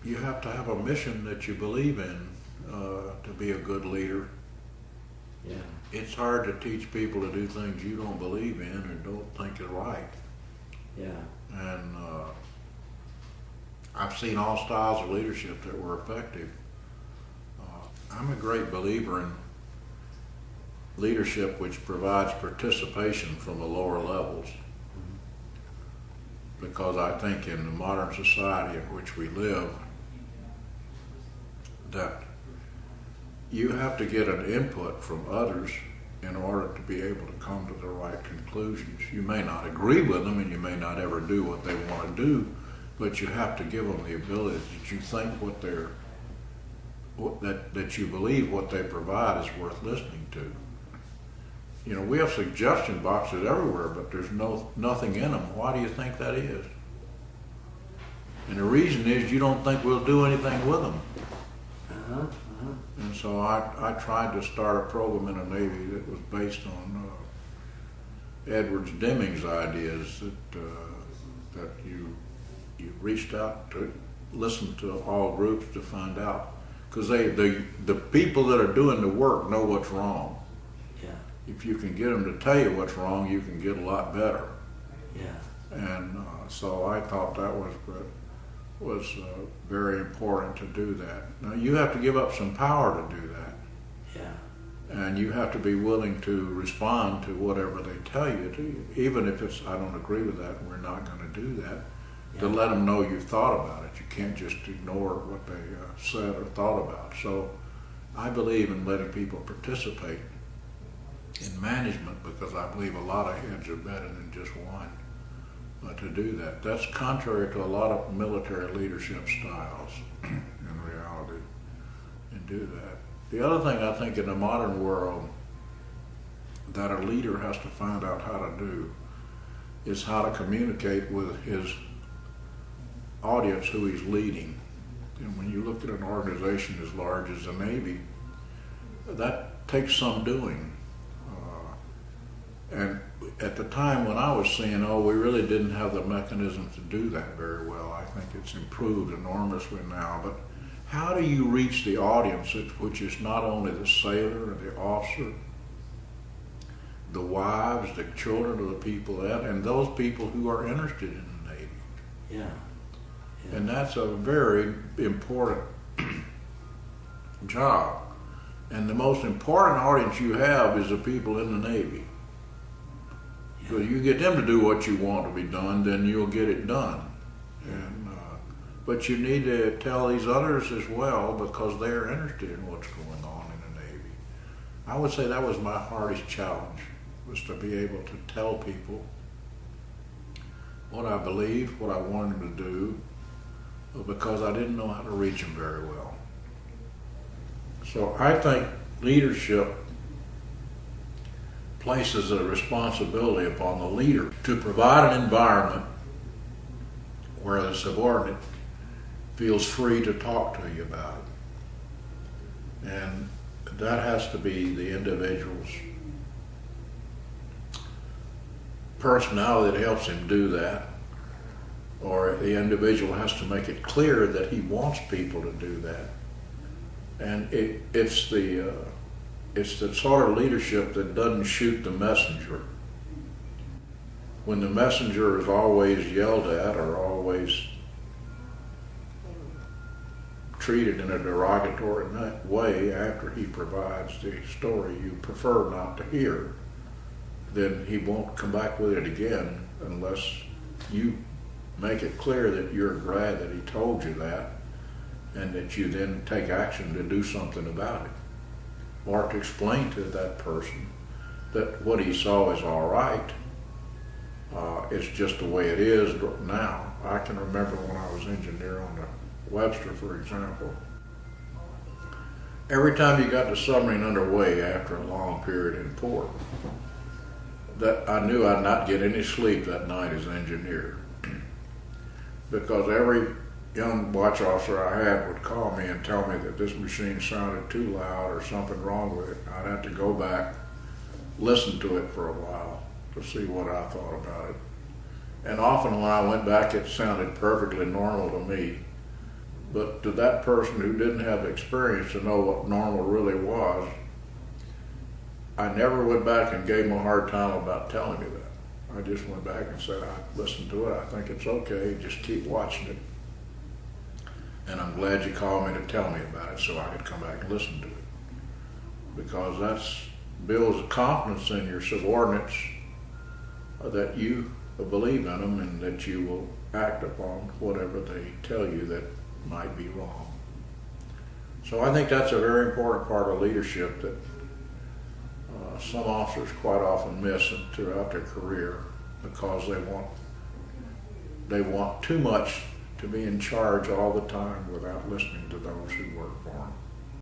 you have to have a mission that you believe in to be a good leader. Yeah. It's hard to teach people to do things you don't believe in or don't think are right. Yeah. And I've seen all styles of leadership that were effective. I'm a great believer in leadership which provides participation from the lower levels. Because I think in the modern society in which we live, that you have to get an input from others in order to be able to come to the right conclusions. You may not agree with them and you may not ever do what they want to do, but you have to give them the ability that you think that you believe what they provide is worth listening to. You know, we have suggestion boxes everywhere, but there's nothing in them. Why do you think that is? And the reason is you don't think we'll do anything with them. And so I tried to start a program in the Navy that was based on Edwards Deming's ideas that you reached out to listen to all groups to find out, because the people that are doing the work know what's wrong. Yeah. If you can get them to tell you what's wrong, you can get a lot better. Yeah. And so I thought that was very important to do that. Now you have to give up some power to do that. Yeah. And you have to be willing to respond to whatever they tell you to, even if it's, I don't agree with that, we're not going to do that, to let them know you've thought about it. You can't just ignore what they said or thought about. So I believe in letting people participate in management, because I believe a lot of heads are better than just one to do that. That's contrary to a lot of military leadership styles in reality, and do that. The other thing I think in the modern world that a leader has to find out how to do is how to communicate with his audience who he's leading. And when you look at an organization as large as the Navy, that takes some doing. And at the time when I was seeing, we really didn't have the mechanism to do that very well. I think it's improved enormously now. But how do you reach the audience, which is not only the sailor and the officer, the wives, the children of the people, and those people who are interested in the Navy? Yeah. Yeah. And that's a very important job. And the most important audience you have is the people in the Navy. So you get them to do what you want to be done, then you'll get it done. And but you need to tell these others as well, because they're interested in what's going on in the Navy. I would say that was my hardest challenge, was to be able to tell people what I believed, what I wanted them to do, because I didn't know how to reach them very well. So I think leadership places a responsibility upon the leader to provide an environment where the subordinate feels free to talk to you about it. And that has to be the individual's personality that helps him do that, or the individual has to make it clear that he wants people to do that. And it's the sort of leadership that doesn't shoot the messenger. When the messenger is always yelled at or always treated in a derogatory way after he provides the story you prefer not to hear, then he won't come back with it again unless you make it clear that you're glad that he told you that, and that you then take action to do something about it, or to explain to that person that what he saw is all right. It's just the way it is now. I can remember when I was engineer on the Webster, for example, every time you got the submarine underway after a long period in port, that I knew I'd not get any sleep that night as engineer, because every young watch officer I had would call me and tell me that this machine sounded too loud or something wrong with it. I'd have to go back, listen to it for a while to see what I thought about it. And often when I went back, it sounded perfectly normal to me. But to that person who didn't have the experience to know what normal really was, I never went back and gave him a hard time about telling me that. I just went back and said, I listened to it, I think it's okay, just keep watching it. And I'm glad you called me to tell me about it so I could come back and listen to it. Because that's builds confidence in your subordinates that you believe in them and that you will act upon whatever they tell you that might be wrong. So I think that's a very important part of leadership that some officers quite often miss throughout their career because they want too much to be in charge all the time without listening to those who work for them.